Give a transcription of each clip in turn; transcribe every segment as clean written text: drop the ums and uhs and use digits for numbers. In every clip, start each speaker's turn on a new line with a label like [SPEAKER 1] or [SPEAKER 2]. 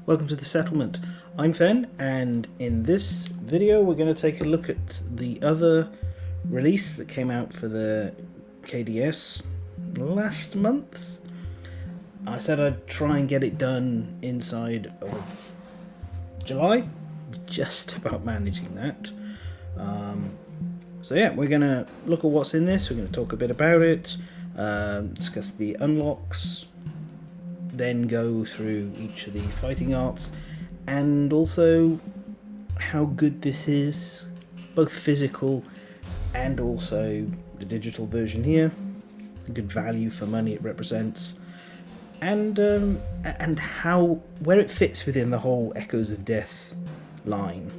[SPEAKER 1] Welcome to the settlement. I'm Fen, and in this video we're going to take a look at the other release that came out for the KDS last month. I said I'd try and get it done inside of July, just about managing that. So yeah, we're going to look at what's in this, we're going to talk a bit about it, discuss the unlocks, then go through each of the fighting arts, and also how good this is, both physical and also the digital version here, the good value for money it represents, and how where it fits within the whole Echoes of Death line.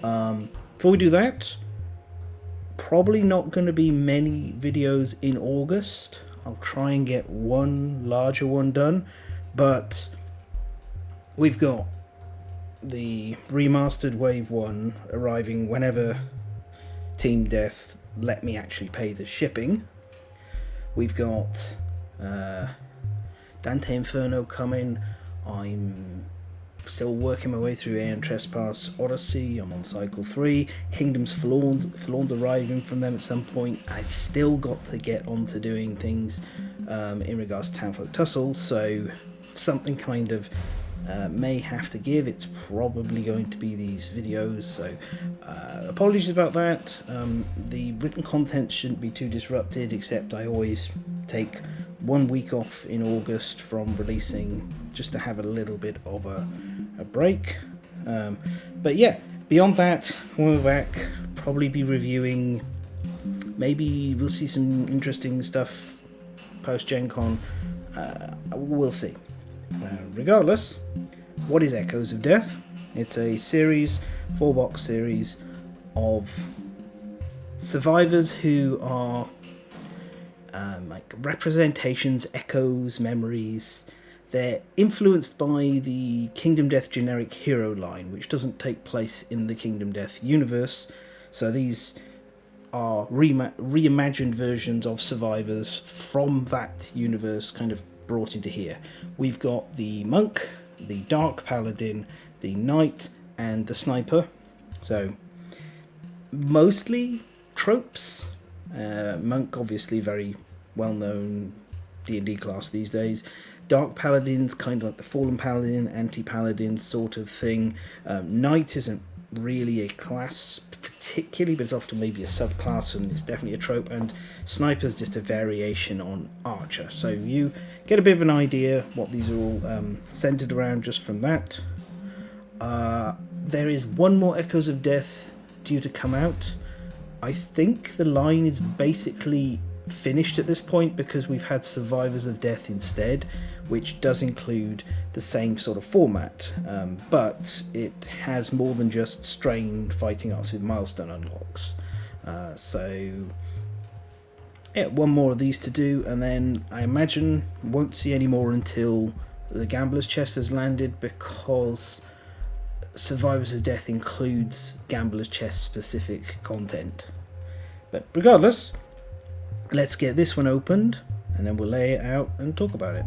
[SPEAKER 1] Before we do that, probably not going to be many videos in August. I'll try and get one larger one done, but we've got the remastered Wave 1 arriving whenever Team Death let me actually pay the shipping. We've got Dante Inferno coming. I'm still working my way through Aeon Trespass Odyssey. I'm on cycle 3. Kingdoms Forlorn's arriving from them at some point. I've still got to get on to doing things in regards to Townfolk Tussle, so something kind of may have to give. It's probably going to be these videos, so apologies about that. The written content shouldn't be too disrupted, except I always take 1 week off in August from releasing just to have a little bit of a break. But yeah, beyond that, when we're back, probably be reviewing, maybe we'll see some interesting stuff post Gen Con. We'll see. Regardless, what is Echoes of Death? It's a series, 4-box series of survivors who are like representations, echoes, memories. They're influenced by the Kingdom Death generic hero line, which doesn't take place in the Kingdom Death universe. So these are reimagined versions of survivors from that universe, kind of brought into here. We've got the monk, the dark paladin, the knight, and the sniper. So mostly tropes. Monk, obviously very well-known D&D class these days. Dark Paladin's kind of like the Fallen Paladin, Anti-Paladin sort of thing. Knight isn't really a class particularly, but it's often maybe a subclass, and it's definitely a trope. And Sniper's just a variation on Archer. So you get a bit of an idea what these are all centered around just from that. There is one more Echoes of Death due to come out. I think the line is basically finished at this point because we've had Survivors of Death instead, which does include the same sort of format, but it has more than just strain fighting arts with milestone unlocks. So yeah, one more of these to do, and then I imagine won't see any more until the Gambler's Chest has landed, because Survivors of Death includes Gambler's Chest specific content. But regardless, let's get this one opened, and then we'll lay it out and talk about it.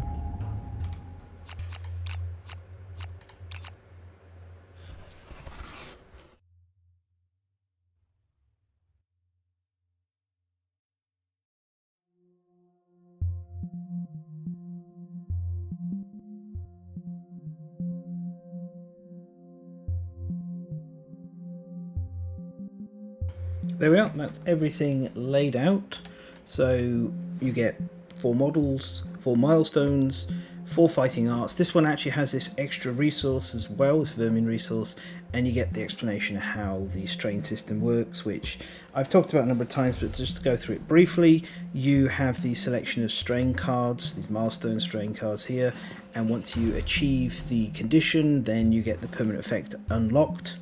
[SPEAKER 1] There we are, that's everything laid out. So you get 4 models, 4 milestones, 4 fighting arts. This one actually has this extra resource as well, this vermin resource, and you get the explanation of how the strain system works, which I've talked about a number of times, but just to go through it briefly, you have the selection of strain cards, these milestone strain cards here, and once you achieve the condition, then you get the permanent effect unlocked,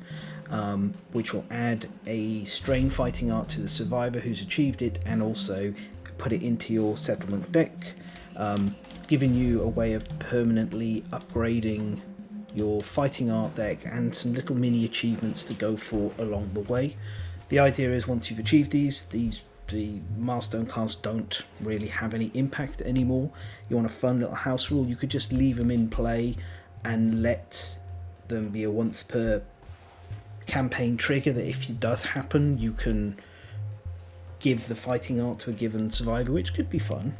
[SPEAKER 1] which will add a strain fighting art to the survivor who's achieved it, and also put it into your settlement deck, giving you a way of permanently upgrading your fighting art deck and some little mini achievements to go for along the way. The idea is once you've achieved these, the milestone cards don't really have any impact anymore. You want a fun little house rule, you could just leave them in play and let them be a once per campaign trigger that if it does happen, you can give the fighting art to a given survivor, which could be fun.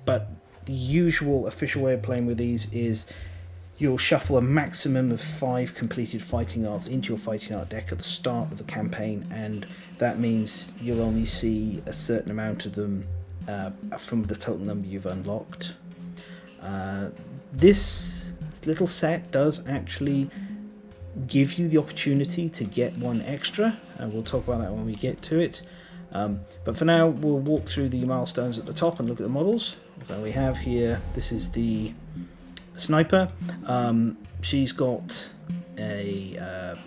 [SPEAKER 1] But the usual official way of playing with these is you'll shuffle a maximum of 5 completed fighting arts into your fighting art deck at the start of the campaign, and that means you'll only see a certain amount of them from the total number you've unlocked. This little set does actually give you the opportunity to get one extra, and we'll talk about that when we get to it. But for now, we'll walk through the milestones at the top and look at the models. So we have here, this is the sniper. She's got a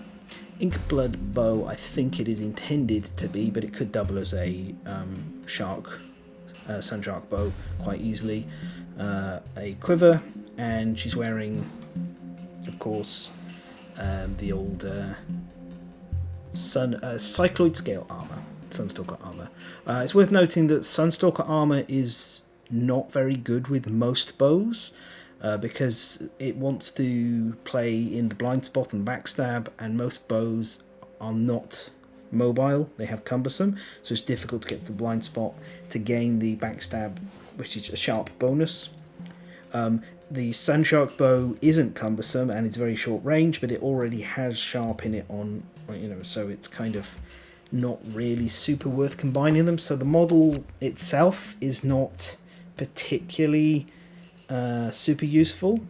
[SPEAKER 1] ink blood bow, I think it is intended to be, but it could double as a sun shark bow quite easily. A quiver, and she's wearing, of course, the old cycloid scale armor, Sunstalker armor. It's worth noting that Sunstalker armor is not very good with most bows, because it wants to play in the blind spot and backstab, and most bows are not mobile, they have cumbersome, so it's difficult to get to the blind spot to gain the backstab, which is a sharp bonus. The Sunshark bow isn't cumbersome and it's very short range, but it already has sharp in it on, so it's kind of not really super worth combining them. So the model itself is not particularly super useful,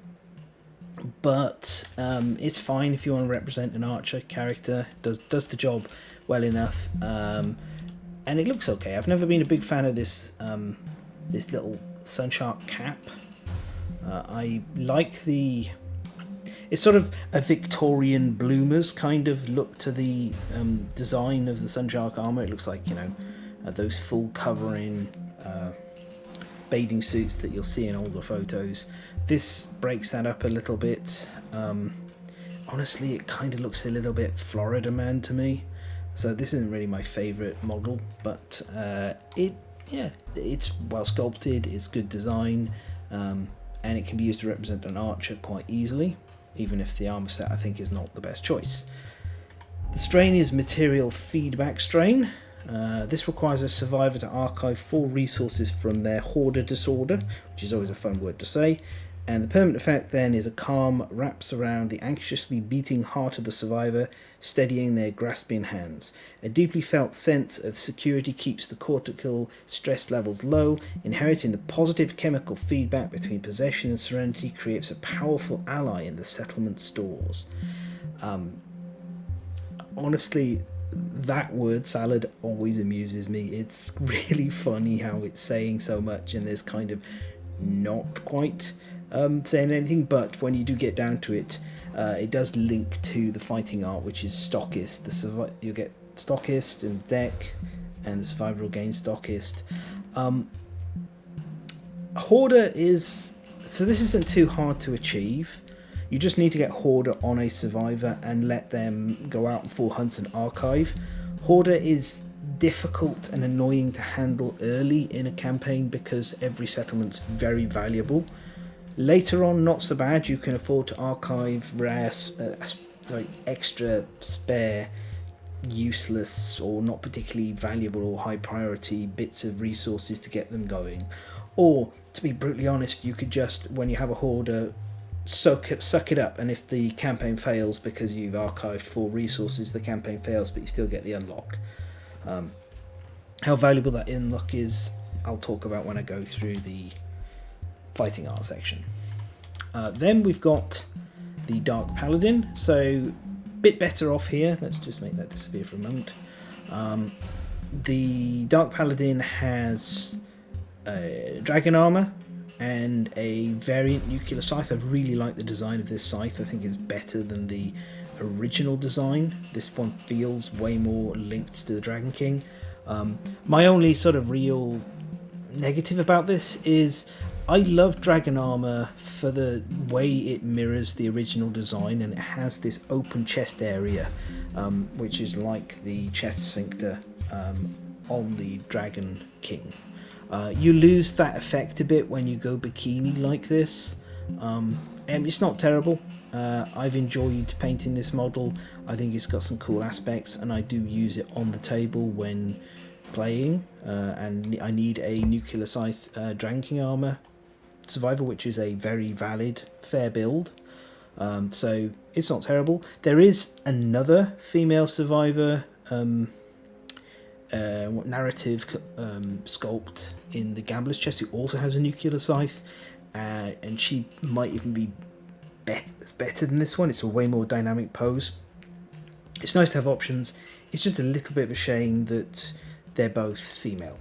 [SPEAKER 1] but it's fine if you want to represent an archer character. Does the job well enough, and it looks okay. I've never been a big fan of this this little Sunshark cap. I like it's sort of a Victorian bloomers kind of look to the design of the Sunshark armor. It looks like, those full covering bathing suits that you'll see in older photos. This breaks that up a little bit. Honestly, it kind of looks a little bit Florida Man to me. So this isn't really my favorite model, but it's well sculpted, it's good design, and it can be used to represent an archer quite easily, even if the armor set I think is not the best choice. The strain is material feedback strain. This requires a survivor to archive 4 resources from their hoarder disorder, which is always a fun word to say, and the permanent effect then is a calm wraps around the anxiously beating heart of the survivor, steadying their grasping hands. A deeply felt sense of security keeps the cortical stress levels low. Inheriting the positive chemical feedback between possession and serenity creates a powerful ally in the settlement stores. Honestly, that word salad always amuses me. It's really funny how it's saying so much and is kind of not quite saying anything, but when you do get down to it, it does link to the fighting art, which is Stockist. You get Stockist in the deck, and the survivor will gain Stockist. Hoarder is... So this isn't too hard to achieve. You just need to get Hoarder on a survivor and let them go out and full hunt and archive. Hoarder is difficult and annoying to handle early in a campaign because every settlement's very valuable. Later on, not so bad. You can afford to archive rare, extra spare, useless or not particularly valuable or high priority bits of resources to get them going. Or, to be brutally honest, you could just, when you have a hoarder, suck it up, and if the campaign fails because you've archived 4 resources, the campaign fails, but you still get the unlock. How valuable that unlock is, I'll talk about when I go through the fighting art section. Then we've got the Dark Paladin, so a bit better off here. Let's just make that disappear for a moment. The Dark Paladin has dragon armor and a variant nuclear scythe. I really like the design of this scythe. I think it's better than the original design. This one feels way more linked to the Dragon King. My only sort of real negative about this is I love dragon armor for the way it mirrors the original design, and it has this open chest area, which is like the chest sphincter on the Dragon King. You lose that effect a bit when you go bikini like this, It's not terrible. I've enjoyed painting this model. I think it's got some cool aspects, and I do use it on the table when playing. And I need a Nuclear Scythe Dragon King Armor Survivor, which is a very valid, fair build. So it's not terrible. There is another female survivor narrative sculpt in the Gambler's Chest who also has a Nuclear Scythe, and she might even be better than this one. It's a way more dynamic pose. It's nice to have options. It's just a little bit of a shame that they're both female.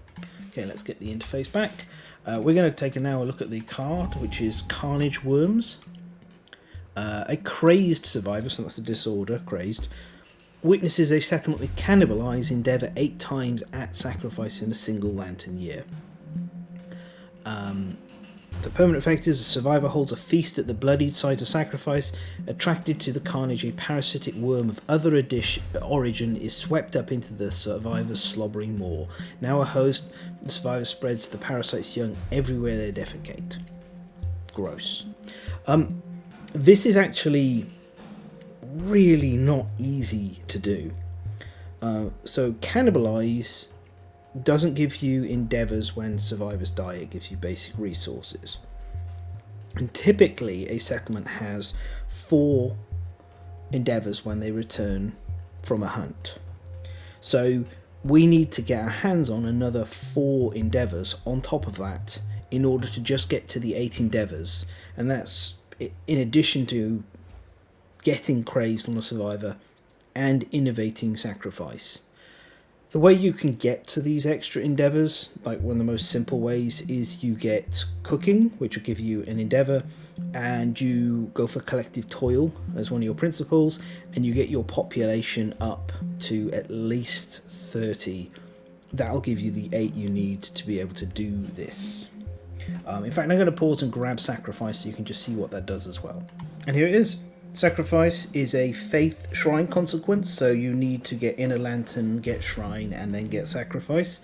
[SPEAKER 1] Okay, let's get the interface back. We're going to take now a look at the card, which is Carnage Worms. A crazed survivor, so that's a disorder, crazed, witnesses a settlement with cannibalize endeavour 8 times at sacrifice in a single lantern year. The permanent effect is a survivor holds a feast at the bloodied site of sacrifice. Attracted to the carnage, a parasitic worm of other origin is swept up into the survivor's slobbering maw. Now a host, the survivor spreads the parasite's young everywhere they defecate. Gross. This is actually really not easy to do. So cannibalize doesn't give you endeavours when survivors die, it gives you basic resources. And typically a settlement has 4 endeavours when they return from a hunt. So we need to get our hands on another 4 endeavours on top of that in order to just get to the 8 endeavours. And that's in addition to getting crazed on a survivor and innovating sacrifice. The way you can get to these extra endeavours, like one of the most simple ways, is you get cooking, which will give you an endeavour, and you go for collective toil as one of your principles, and you get your population up to at least 30. That'll give you the 8 you need to be able to do this. In fact, I'm going to pause and grab sacrifice so you can just see what that does as well. And here it is. Sacrifice is a faith shrine consequence, so you need to get Inner Lantern, get shrine, and then get sacrifice.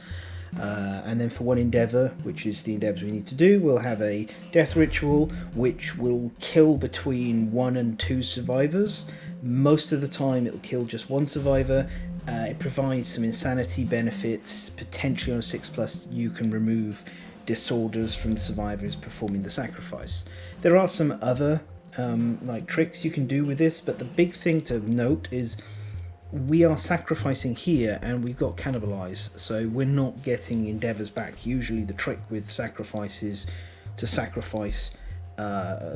[SPEAKER 1] And then for one endeavour, which is the endeavours we need to do, we'll have a death ritual, which will kill between 1 and 2 survivors. Most of the time it'll kill just 1 survivor. It provides some insanity benefits. Potentially on a 6+ you can remove disorders from the survivors performing the sacrifice. There are some other like tricks you can do with this, but the big thing to note is we are sacrificing here and we've got cannibalize, so we're not getting endeavours back. Usually the trick with sacrifice is to sacrifice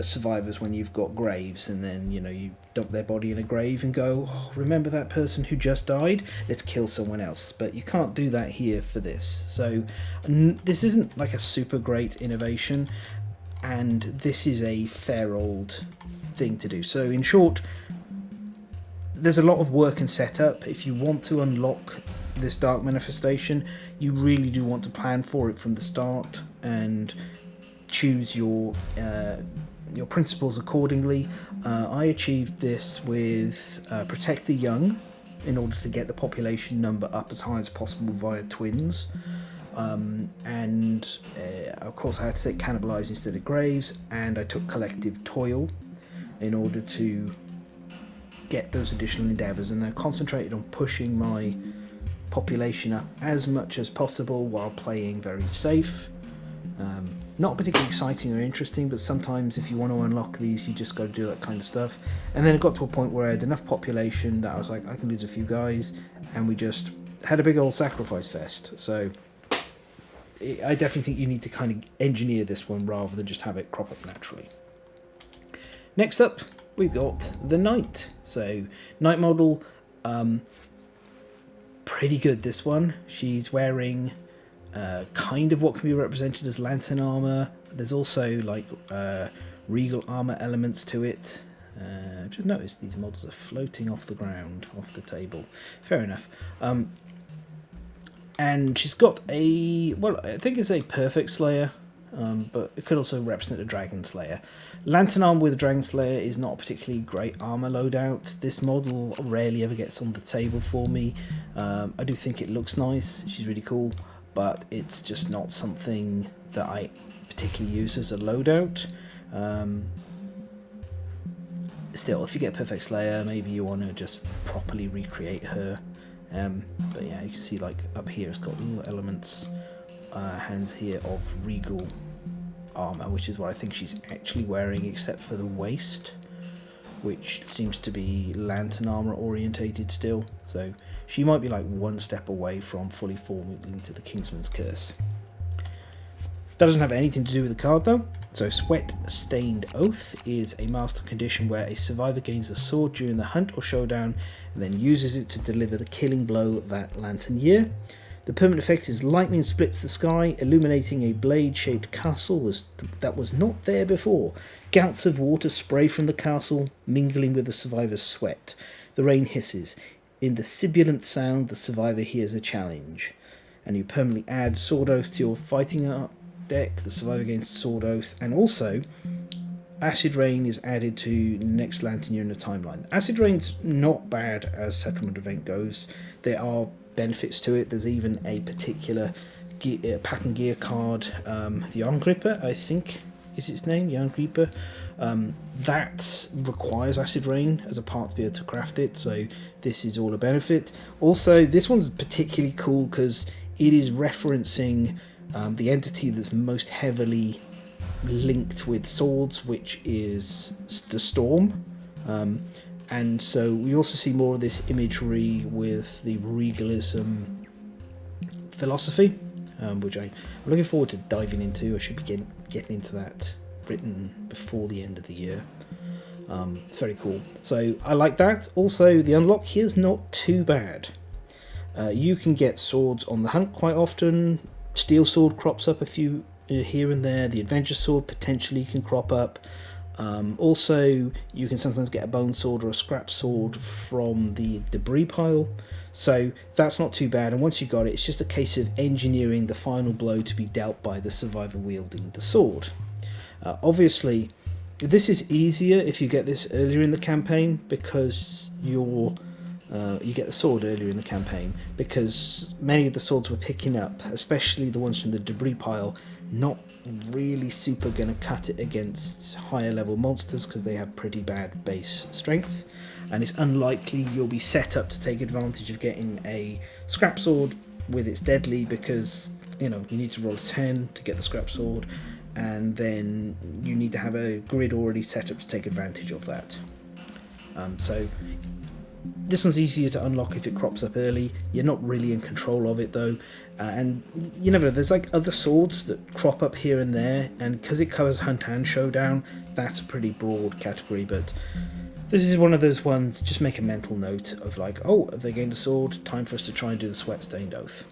[SPEAKER 1] survivors when you've got graves, and then you dump their body in a grave and go, oh, remember that person who just died, let's kill someone else. But you can't do that here for this, so this isn't like a super great innovation, and this is a fair old thing to do. So in short, there's a lot of work and setup. If you want to unlock this dark manifestation, you really do want to plan for it from the start and choose your principles accordingly. I achieved this with Protect the Young in order to get the population number up as high as possible via twins. And of course I had to take Cannibalize instead of Graves, and I took Collective Toil in order to get those additional endeavours, and then concentrated on pushing my population up as much as possible while playing very safe. Not particularly exciting or interesting, but sometimes if you want to unlock these you just got to do that kind of stuff. And then it got to a point where I had enough population that I was like, I can lose a few guys, and we just had a big old sacrifice fest. So I definitely think you need to kind of engineer this one rather than just have it crop up naturally. Next up, we've got the Knight. So, Knight model, pretty good this one. She's wearing kind of what can be represented as lantern armour. There's also like regal armour elements to it. I've just noticed these models are floating off the ground, off the table. Fair enough. And she's got a, well, I think it's a Perfect Slayer, but it could also represent a Dragon Slayer. Lantern armor with a Dragon Slayer is not a particularly great armor loadout. This model rarely ever gets on the table for me. I do think it looks nice, she's really cool, but it's just not something that I particularly use as a loadout. still, if you get Perfect Slayer, maybe you want to just properly recreate her. But yeah, you can see like up here it's got little elements, hands here of regal armor, which is what I think she's actually wearing, except for the waist, which seems to be lantern armor orientated still. So she might be like one step away from fully forming into the Kingsman's Curse. That doesn't have anything to do with the card though. So Sweat Stained Oath is a master condition where a survivor gains a sword during the hunt or showdown and then uses it to deliver the killing blow that lantern year. The permanent effect is lightning splits the sky, illuminating a blade-shaped castle that was not there before. Gouts of water spray from the castle, mingling with the survivor's sweat. The rain hisses. In the sibilant sound, the survivor hears a challenge. And you permanently add Sword Oath to your fighting art deck. The survivor gains Sword Oath, and also Acid Rain is added to next lantern year in the timeline. Acid Rain's not bad as settlement event goes. There are benefits to it. There's even a particular pack and gear card, the Yarn Gripper, I think is its name, Yarn Gripper, that requires Acid Rain as a part to be able to craft it, so this is all a benefit. Also, this one's particularly cool because it is referencing the entity that's most heavily linked with swords, which is the Storm. And so we also see more of this imagery with the regalism philosophy, which I'm looking forward to diving into. I should be getting into that written before the end of the year. It's very cool. So I like that. Also, the unlock here is not too bad. You can get swords on the hunt quite often. Steel sword crops up a few here and there. The adventure sword potentially can crop up. Also, you can sometimes get a bone sword or a scrap sword from the debris pile, so that's not too bad. And once you got it, it's just a case of engineering the final blow to be dealt by the survivor wielding the sword. Obviously, this is easier if you get this earlier in the campaign, because you get the sword earlier in the campaign, because many of the swords we're picking up, especially the ones from the debris pile, not really super gonna cut it against higher level monsters because they have pretty bad base strength, and it's unlikely you'll be set up to take advantage of getting a scrap sword with its deadly, because you need to roll a 10 to get the scrap sword, and then you need to have a grid already set up to take advantage of that. So this one's easier to unlock if it crops up early. You're not really in control of it though, and you never know, there's like other swords that crop up here and there, and because it covers hunt and showdown, that's a pretty broad category. But this is one of those ones, just make a mental note of like, oh, have they gained a sword? Time for us to try and do the Sweat Stained Oath.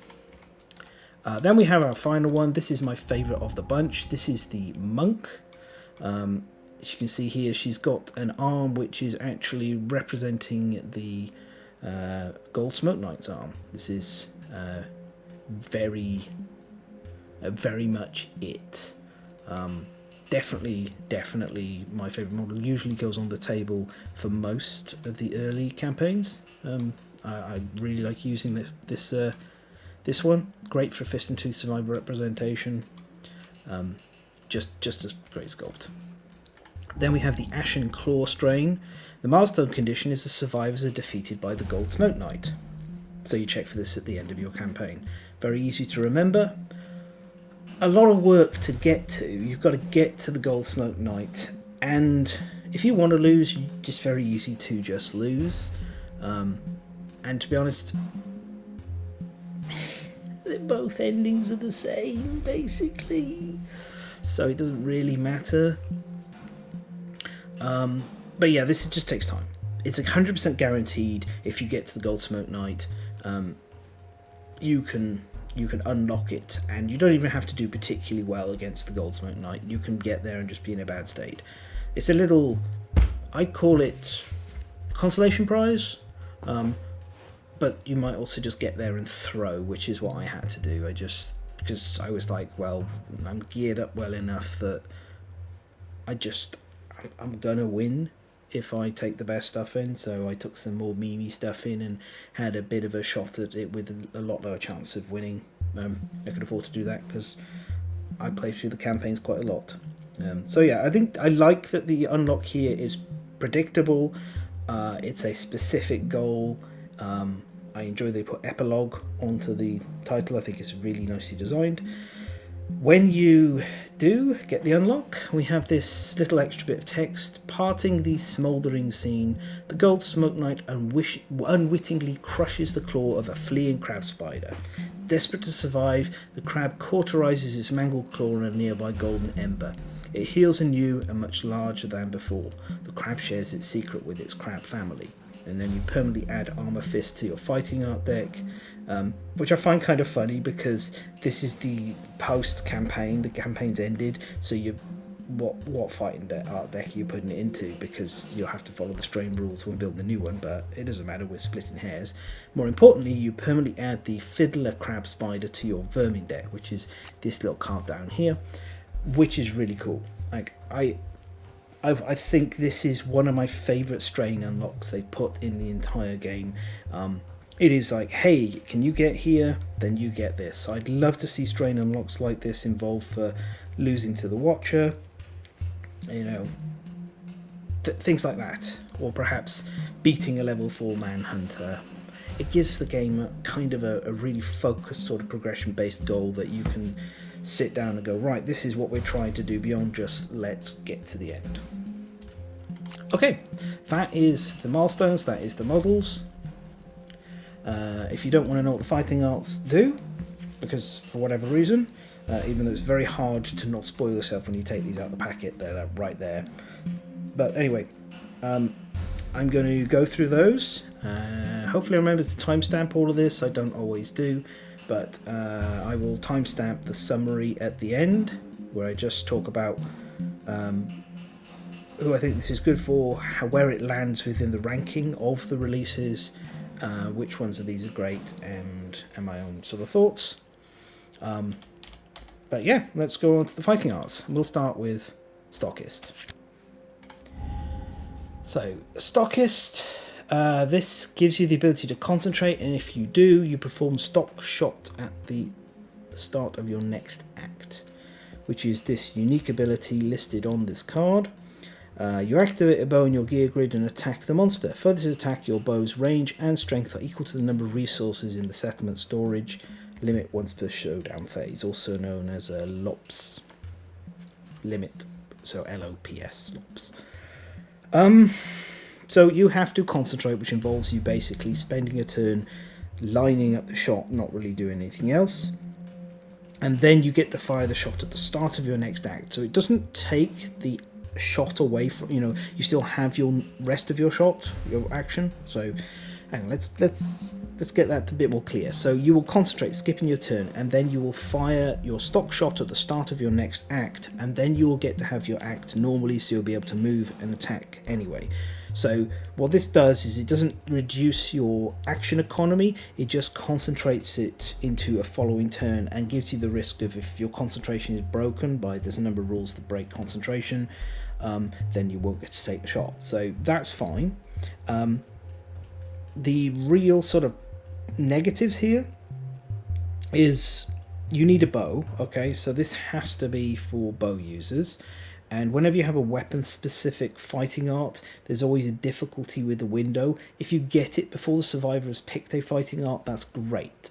[SPEAKER 1] Then we have our final one. This is my favourite of the bunch. This is the Monk. As you can see here, she's got an arm which is actually representing the Gold Smoke Knight's arm. This is very much it. Definitely my favourite model. Usually goes on the table for most of the early campaigns. I really like using this one. Great for Fist and Tooth survivor representation. Just a great sculpt. Then we have the Ashen Claw strain. The milestone condition is the survivors are defeated by the Gold Smoke Knight. So you check for this at the end of your campaign. Very easy to remember. A lot of work to get to. You've got to get to the Gold Smoke Knight. And if you want to lose, it's just very easy to just lose. And to be honest, both endings are the same, basically. So it doesn't really matter. But yeah, this just takes time. It's 100% guaranteed. If you get to the Gold Smoke Knight, you can unlock it, and you don't even have to do particularly well against the Gold Smoke Knight. You can get there and just be in a bad state. It's a little, I call it consolation prize, but you might also just get there and throw, which is what I had to do. Because I was like, well, I'm geared up well enough that I'm gonna win if I take the best stuff in, so I took some more memey stuff in and had a bit of a shot at it with a lot lower chance of winning. I could afford to do that because I play through the campaigns quite a lot. So yeah, I think I like that the unlock here is predictable. It's a specific goal. I enjoy they put epilogue onto the title. I think it's really nicely designed. When you do get the unlock, we have this little extra bit of text. Parting the smouldering scene, the gold smoke knight unwittingly crushes the claw of a fleeing crab spider. Desperate to survive, the crab cauterizes its mangled claw on a nearby golden ember. It heals anew and much larger than before. The crab shares its secret with its crab family. And then you permanently add Armor Fist to your fighting art deck, which I find kind of funny because this is the post-campaign. The campaign's ended, so what fighting art deck are you putting it into? Because you'll have to follow the strain rules when building the new one, but it doesn't matter, we're splitting hairs. More importantly, you permanently add the Fiddler Crab Spider to your Vermin deck, which is this little card down here, which is really cool. Like I think this is one of my favourite strain unlocks they put in the entire game. It is like, hey, can you get here? Then you get this. I'd love to see strain unlocks like this involved for losing to the Watcher, you know, things like that. Or perhaps beating a level 4 Manhunter. It gives the game kind of a really focused sort of progression-based goal that you can sit down and go, right, this is what we're trying to do beyond just let's get to the end. Okay, that is the milestones, that is the models. If you don't want to know what the fighting arts do, because for whatever reason, even though it's very hard to not spoil yourself when you take these out of the packet, they're right there. But anyway, I'm going to go through those. Hopefully I remember to timestamp all of this. I don't always do. But I will timestamp the summary at the end, where I just talk about who I think this is good for, where it lands within the ranking of the releases, which ones of these are great, and my own sort of thoughts. But yeah, let's go on to the fighting arts. We'll start with Stockist. So, Stockist. This gives you the ability to concentrate, and if you do, you perform stock shot at the start of your next act, which is this unique ability listed on this card. You activate a bow in your gear grid and attack the monster. For this attack, your bow's range and strength are equal to the number of resources in the settlement storage limit once per showdown phase, also known as a LOPS limit, so LOPS, LOPS. So you have to concentrate, which involves you basically spending a turn lining up the shot, not really doing anything else. And then you get to fire the shot at the start of your next act. So it doesn't take the shot away from, you still have your rest of your shot, your action. So hang on, let's get that a bit more clear. So you will concentrate, skipping your turn, and then you will fire your stock shot at the start of your next act, and then you will get to have your act normally, so you'll be able to move and attack anyway. So what this does is it doesn't reduce your action economy, it just concentrates it into a following turn and gives you the risk of, if your concentration is broken by, there's a number of rules that break concentration, then you won't get to take the shot. So that's fine. The real sort of negatives here is you need a bow, okay, so this has to be for bow users. And whenever you have a weapon-specific fighting art, there's always a difficulty with the window. If you get it before the survivor has picked a fighting art, that's great.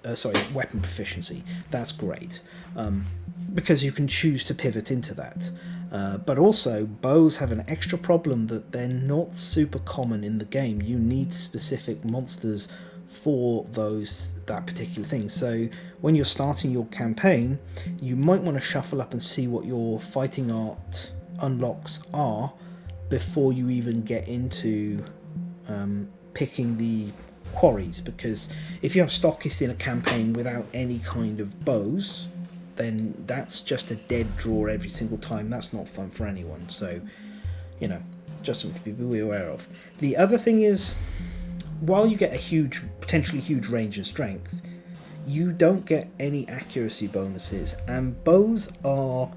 [SPEAKER 1] Weapon proficiency, that's great. Because you can choose to pivot into that. But also, bows have an extra problem that they're not super common in the game. You need specific monsters for that particular thing. So when you're starting your campaign, you might want to shuffle up and see what your fighting art unlocks are before you even get into picking the quarries, because if you have Stockist in a campaign without any kind of bows, then that's just a dead draw every single time. That's not fun for anyone, so just something to be aware of. The other thing is, while you get a potentially huge range and strength, you don't get any accuracy bonuses, and bows are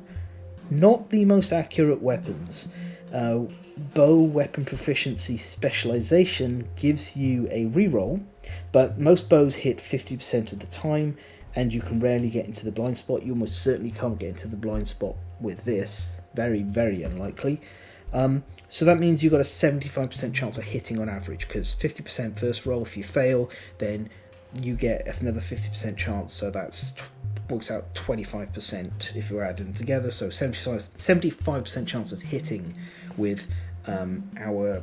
[SPEAKER 1] not the most accurate weapons. Bow weapon proficiency specialization gives you a reroll, but most bows hit 50% of the time, and you can rarely get into the blind spot. You almost certainly can't get into the blind spot with this. Very, very unlikely. So that means you've got a 75% chance of hitting on average, because 50% first roll. If you fail, then you get another 50% chance, so that's works out 25% if you're adding them together. So 75% chance of hitting with our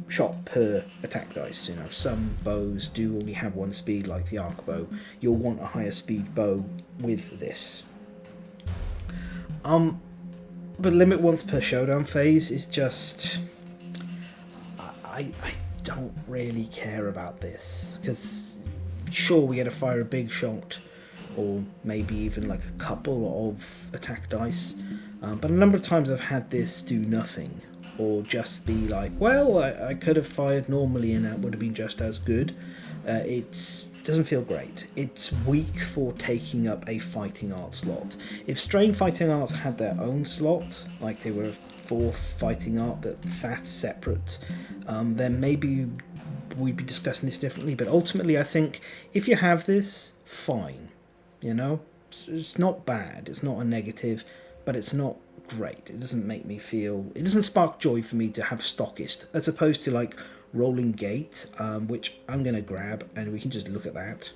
[SPEAKER 1] shot per attack dice. You know, some bows do only have one speed, like the arc bow. You'll want a higher speed bow with this. But limit once per showdown phase is just... I don't really care about this, because sure, we get to fire a big shot, or maybe even like a couple of attack dice, but a number of times I've had this do nothing, or just be like, well, I could have fired normally and that would have been just as good. It doesn't feel great. It's weak for taking up a fighting arts slot. If Strain Fighting Arts had their own slot, like they were a fourth fighting art that sat separate, then maybe we'd be discussing this differently. But ultimately, I think if you have this, fine. You know, it's not bad. It's not a negative, but it's not great. It doesn't make me feel... It doesn't spark joy for me to have Stockist, as opposed to like Rolling Gate, which I'm going to grab, and we can just look at that.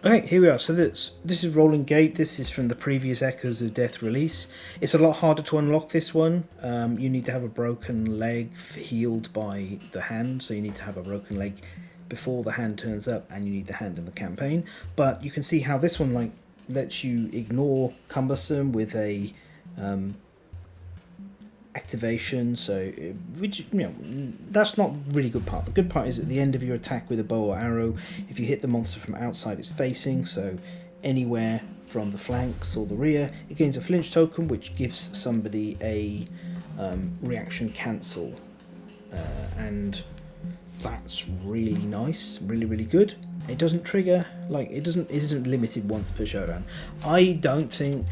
[SPEAKER 1] Okay, here we are. So this is Rolling Gate. This is from the previous Echoes of Death release. It's a lot harder to unlock this one. You need to have a broken leg healed by the hand, so you need to have a broken leg before the hand turns up, and you need the hand in the campaign. But you can see how this one like lets you ignore cumbersome with a activation, so which, you know, that's not really good part. The good part is at the end of your attack with a bow or arrow, if you hit the monster from outside it's facing, so anywhere from the flanks or the rear, it gains a flinch token, which gives somebody a reaction cancel, and that's really nice, really good. It doesn't trigger, like it isn't limited once per showdown. I don't think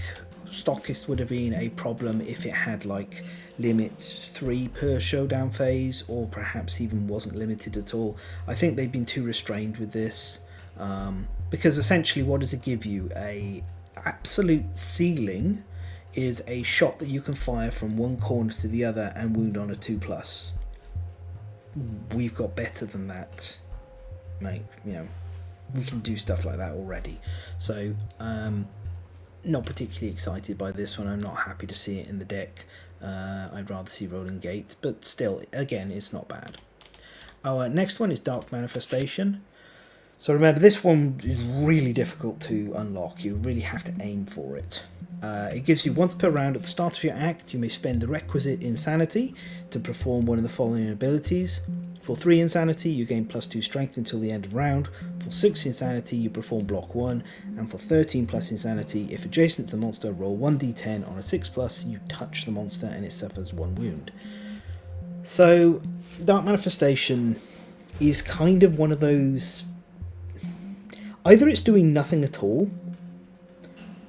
[SPEAKER 1] Stockist would have been a problem if it had like limits 3 per showdown phase, or perhaps even wasn't limited at all. I think they've been too restrained with this, because essentially what does it give you? A absolute ceiling is a shot that you can fire from one corner to the other and wound on a 2+. We've got better than that, mate. You know, we can do stuff like that already. So not particularly excited by this one. I'm not happy to see it in the deck. I'd rather see Rolling Gate, but still, again, it's not bad. Our next one is Dark Manifestation. So remember, this one is really difficult to unlock. You really have to aim for it. It gives you once per round at the start of your act, you may spend the requisite insanity to perform one of the following abilities. For 3 insanity, you gain +2 strength until the end of round. For 6 insanity, you perform block 1. And for 13 plus insanity, if adjacent to the monster, roll 1d10. On a 6+, you touch the monster and it suffers 1 wound. So, Dark Manifestation is kind of one of those... Either it's doing nothing at all,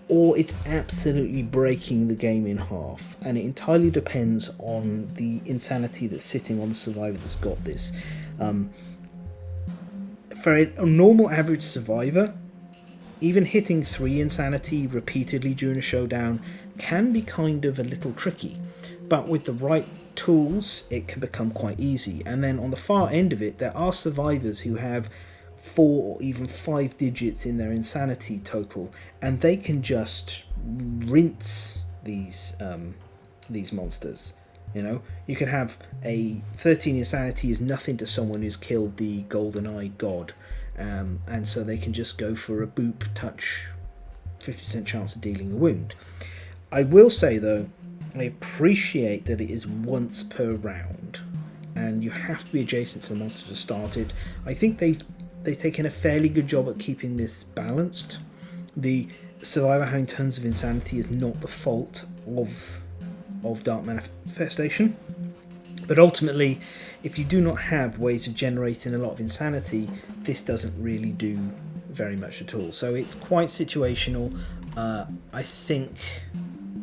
[SPEAKER 1] or it's absolutely breaking the game in half, and it entirely depends on the insanity that's sitting on the survivor that's got this. For a normal average survivor, even hitting 3 insanity repeatedly during a showdown can be kind of a little tricky, but with the right tools it can become quite easy. And then on the far end of it, there are survivors who have 4 or even 5 digits in their insanity total, and they can just rinse these monsters. You know, you could have a 13 insanity is nothing to someone who's killed the GoldenEye god, and so they can just go for a boop, touch, 50% chance of dealing a wound. I will say though, I appreciate that it is once per round, and you have to be adjacent to the monster to start it. I think they've taken a fairly good job at keeping this balanced. The survivor having tons of insanity is not the fault of Dark Manifestation, but ultimately, if you do not have ways of generating a lot of insanity, this doesn't really do very much at all. So it's quite situational. I think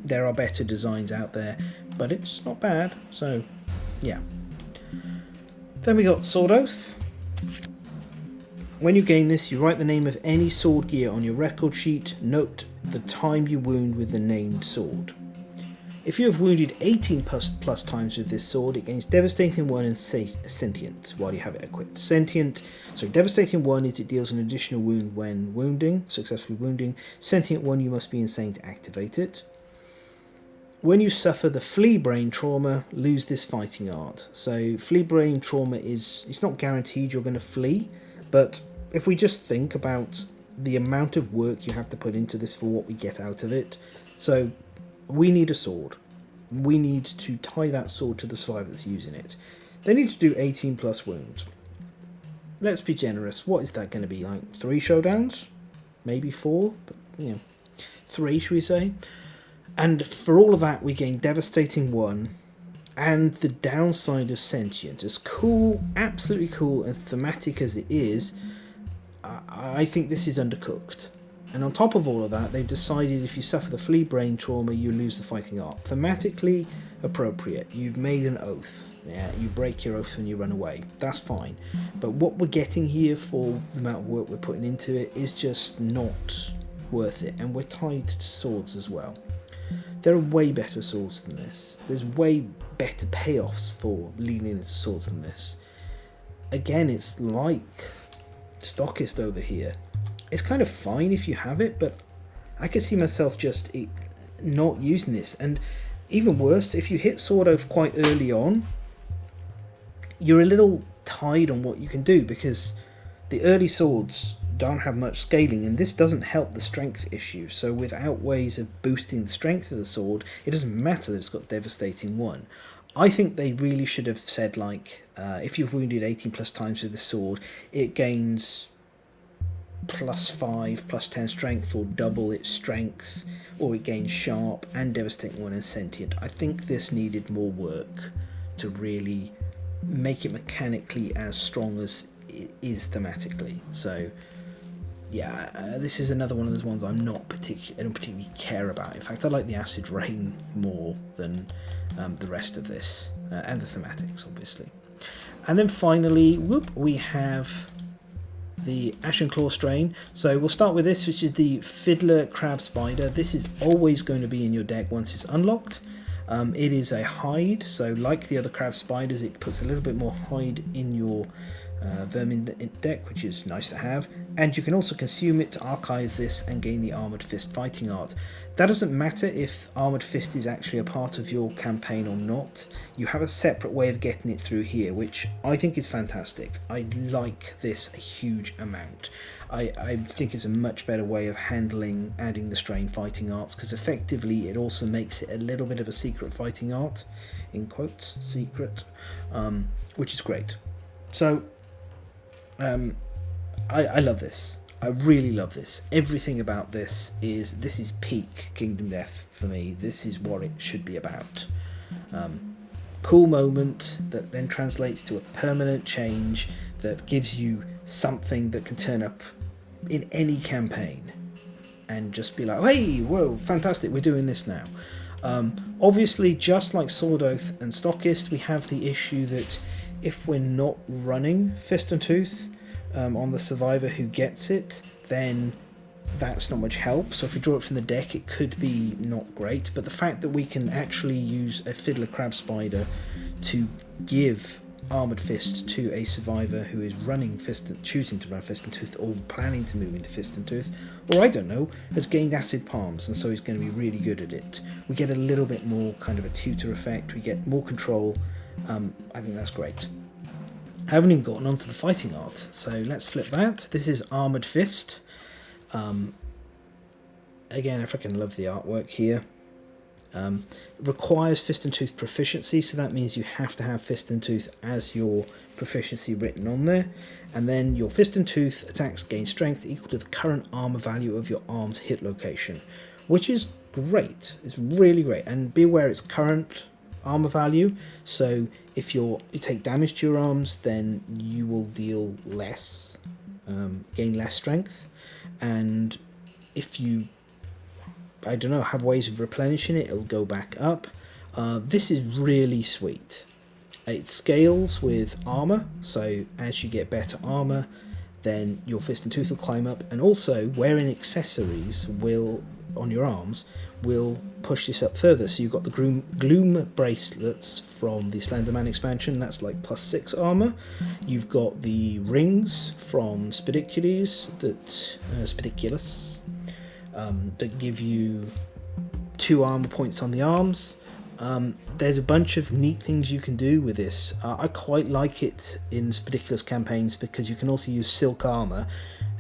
[SPEAKER 1] there are better designs out there, but it's not bad. So yeah. Then we got Sword Oath. When you gain this, you write the name of any sword gear on your record sheet. Note the time you wound with the named sword. If you have wounded 18 plus times with this sword, it gains Devastating 1 and Sentient while you have it equipped. Devastating 1 is it deals an additional wound when wounding, successfully wounding. Sentient 1, you must be insane to activate it. When you suffer the Flea Brain trauma, lose this fighting art. So Flea Brain trauma it's not guaranteed you're going to flee, but if we just think about the amount of work you have to put into this for what we get out of it. So we need a sword. We need to tie that sword to the survivor that's using it. They need to do 18 plus wounds. Let's be generous. What is that going to be, like 3 showdowns? Maybe 4? But, 3 should we say? And for all of that, we gain Devastating 1 and the downside of Sentient. As cool, absolutely cool, as thematic as it is, I think this is undercooked. And on top of all of that, they've decided if you suffer the Flea Brain trauma, you lose the fighting art. Thematically appropriate. You've made an oath. Yeah, you break your oath when you run away. That's fine. But what we're getting here for the amount of work we're putting into it is just not worth it. And we're tied to swords as well. There are way better swords than this. There's way better payoffs for leaning into swords than this. Again, it's like Stockist over here. It's kind of fine if you have it, but I can see myself just not using this. And even worse, if you hit Sword Oath quite early on, you're a little tied on what you can do, because the early swords don't have much scaling, and this doesn't help the strength issue. So without ways of boosting the strength of the sword, it doesn't matter that it's got Devastating 1. I think they really should have said, like, if you've wounded 18 plus times with the sword, it gains +5, +10 strength, or double its strength, or it gains sharp and Devastating 1 and Sentient. I think this needed more work to really make it mechanically as strong as it is thematically. So yeah, this is another one of those ones I don't particularly care about. In fact, I like the Acid Rain more than the rest of this, and the thematics, obviously. And then finally, we have the Ashen Claw strain. So we'll start with this, which is the Fiddler Crab Spider. This is always going to be in your deck once it's unlocked. It is a hide, so like the other Crab Spiders, it puts a little bit more hide in your Vermin deck, which is nice to have. And you can also consume it to archive this and gain the Armoured Fist fighting art. That doesn't matter if Armoured Fist is actually a part of your campaign or not. You have a separate way of getting it through here, which I think is fantastic. I like this a huge amount. I think it's a much better way of handling adding the strain fighting arts, because effectively it also makes it a little bit of a secret fighting art, in quotes, secret, which is great. So I love this. I really love this. Everything about this is peak Kingdom Death for me. This is what it should be about. Cool moment that then translates to a permanent change that gives you something that can turn up in any campaign and just be like, hey, whoa, fantastic, we're doing this now. Obviously, just like Sword Oath and Stockist, we have the issue that if we're not running Fist and Tooth on the survivor who gets it, then that's not much help. So if we draw it from the deck, it could be not great. But the fact that we can actually use a Fiddler Crab Spider to give Armoured Fist to a survivor who is choosing to run Fist and Tooth, or planning to move into Fist and Tooth, or I don't know, has gained Acid Palms, and so he's going to be really good at it. We get a little bit more kind of a tutor effect, we get more control. I think that's great. I haven't even gotten onto the fighting art, so let's flip that. This is Armoured Fist. Again, I freaking love the artwork here. Requires Fist and Tooth proficiency, so that means you have to have Fist and Tooth as your proficiency written on there. And then your Fist and Tooth attacks gain strength equal to the current armor value of your arm's hit location, which is great. It's really great. And be aware it's current armor value, so if you take damage to your arms, then you will deal less, gain less strength. And if you, I don't know, have ways of replenishing it, it'll go back up. This is really sweet. It scales with armor, so as you get better armor, then your Fist and Tooth will climb up, and also wearing accessories on your arms will push this up further. So you've got the Gloom bracelets from the Slenderman expansion, that's like +6 armor. You've got the rings from Spidiculus that give you 2 armor points on the arms. There's a bunch of neat things you can do with this. I quite like it in Spidiculus campaigns because you can also use Silk Armor,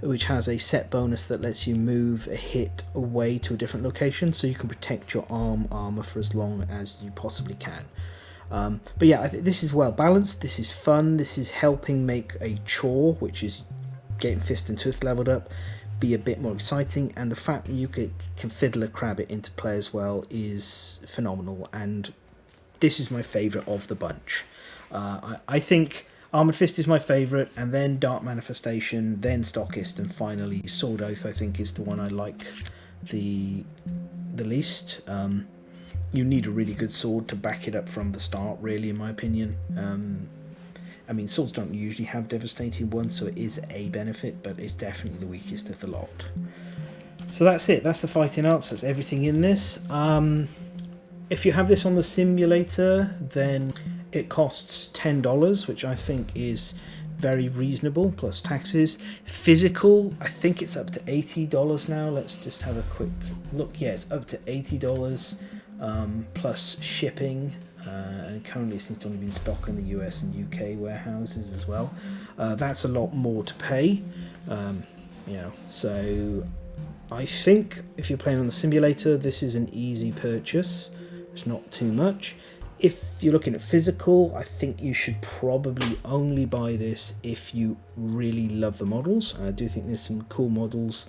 [SPEAKER 1] which has a set bonus that lets you move a hit away to a different location, so you can protect your armor for as long as you possibly can. But yeah, I think this is well balanced, this is fun, this is helping make a chore, which is getting Fist and Tooth leveled up, be a bit more exciting, and the fact that you can fiddle a crabbit into play as well is phenomenal, and this is my favourite of the bunch. I think Armoured Fist is my favourite, and then Dark Manifestation, then Stockist, and finally Sword Oath I think is the one I like the least. You need a really good sword to back it up from the start, really, in my opinion. I mean, swords don't usually have devastating ones, so it is a benefit, but it's definitely the weakest of the lot. So that's it, that's the fighting arts, that's everything in this. If you have this on the simulator, then it costs $10, which I think is very reasonable, plus taxes. Physical, I think it's up to $80 now. Let's just have a quick look. Yeah, it's up to $80 plus shipping. And currently it seems to only be in stock in the US and UK warehouses as well. That's a lot more to pay. So I think if you're playing on the simulator, this is an easy purchase. It's not too much. If you're looking at physical, I think you should probably only buy this if you really love the models. I do think there's some cool models,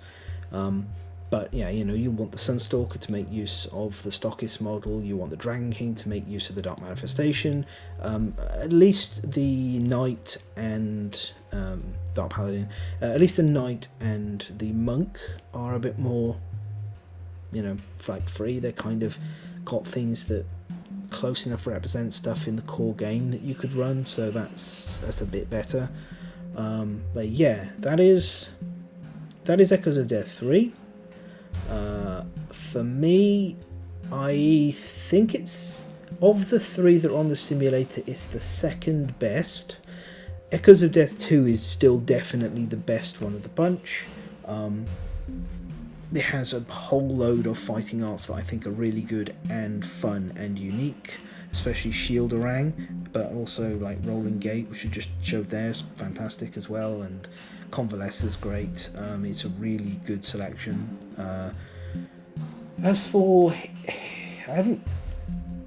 [SPEAKER 1] but yeah, you'll want the Sunstalker to make use of the Stockist model, you want the Dragon King to make use of the Dark Manifestation, at least the Knight and Dark Paladin, at least the Knight and the Monk are a bit more, like free. They're kind of got things that close enough represent stuff in the core game that you could run, so that's a bit better. But yeah, that is Echoes of Death 3. For me, I think it's, of the 3 that are on the simulator, it's the second best. Echoes of Death 2 is still definitely the best one of the bunch. It has a whole load of fighting arts that I think are really good and fun and unique, especially Shield-Orang, but also like Rolling Gate, which you just showed there, is fantastic as well, and Convalescer's great. It's a really good selection. As for, I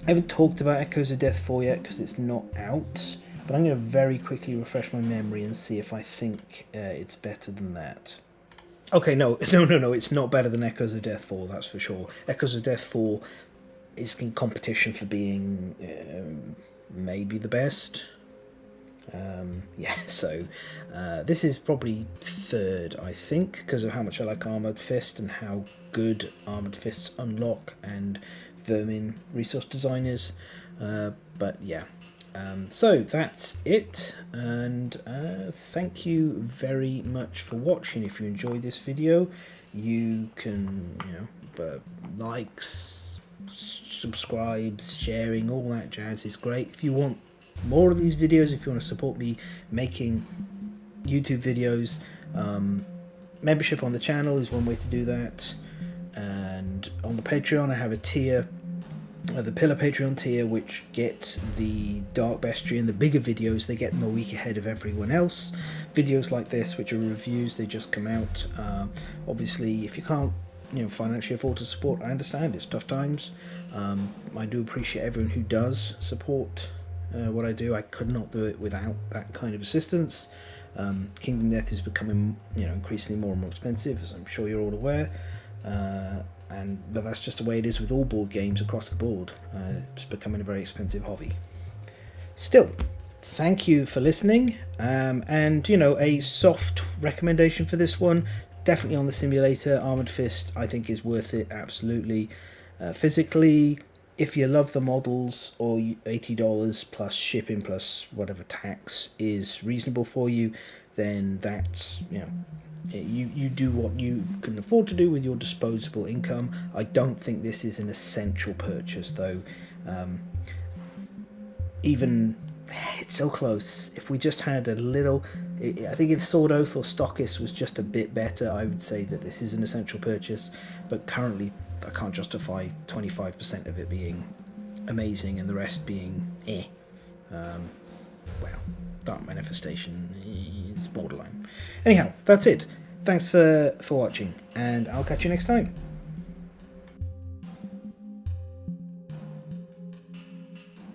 [SPEAKER 1] haven't talked about Echoes of Death 4 yet because it's not out, but I'm going to very quickly refresh my memory and see if I think it's better than that. Okay, no, it's not better than Echoes of Death 4, that's for sure. Echoes of Death 4 is in competition for being maybe the best. So this is probably third, I think, because of how much I like Armoured Fist and how good Armoured Fists unlock and Vermin resource design is. But yeah. So that's it, and thank you very much for watching. If you enjoyed this video, you can likes, subscribe, sharing, all that jazz is great. If you want more of these videos, if you want to support me making YouTube videos, membership on the channel is one way to do that, and on the Patreon I have a tier, the Pillar Patreon tier, which gets the Dark Bestiary and the bigger videos. They get them a week ahead of everyone else. Videos like this, which are reviews, they just come out. Obviously, if you can't financially afford to support, I understand, it's tough times. I do appreciate everyone who does support what I do. I could not do it without that kind of assistance. Kingdom Death is becoming increasingly more and more expensive, as I'm sure you're all aware. But that's just the way it is with all board games across the board. It's becoming a very expensive hobby. Still, thank you for listening, and a soft recommendation for this one, definitely on the simulator. Armoured Fist I think is worth it, absolutely. Physically, if you love the models, or $80 plus shipping plus whatever tax is reasonable for you, then that's You do what you can afford to do with your disposable income. I don't think this is an essential purchase, though. Even it's so close. If we just had a little, I think if Sword Oath or Stockist was just a bit better, I would say that this is an essential purchase. But currently, I can't justify 25% of it being amazing and the rest being eh. Well, Dark Manifestation is borderline. Anyhow, that's it. Thanks for watching, and I'll catch you next time.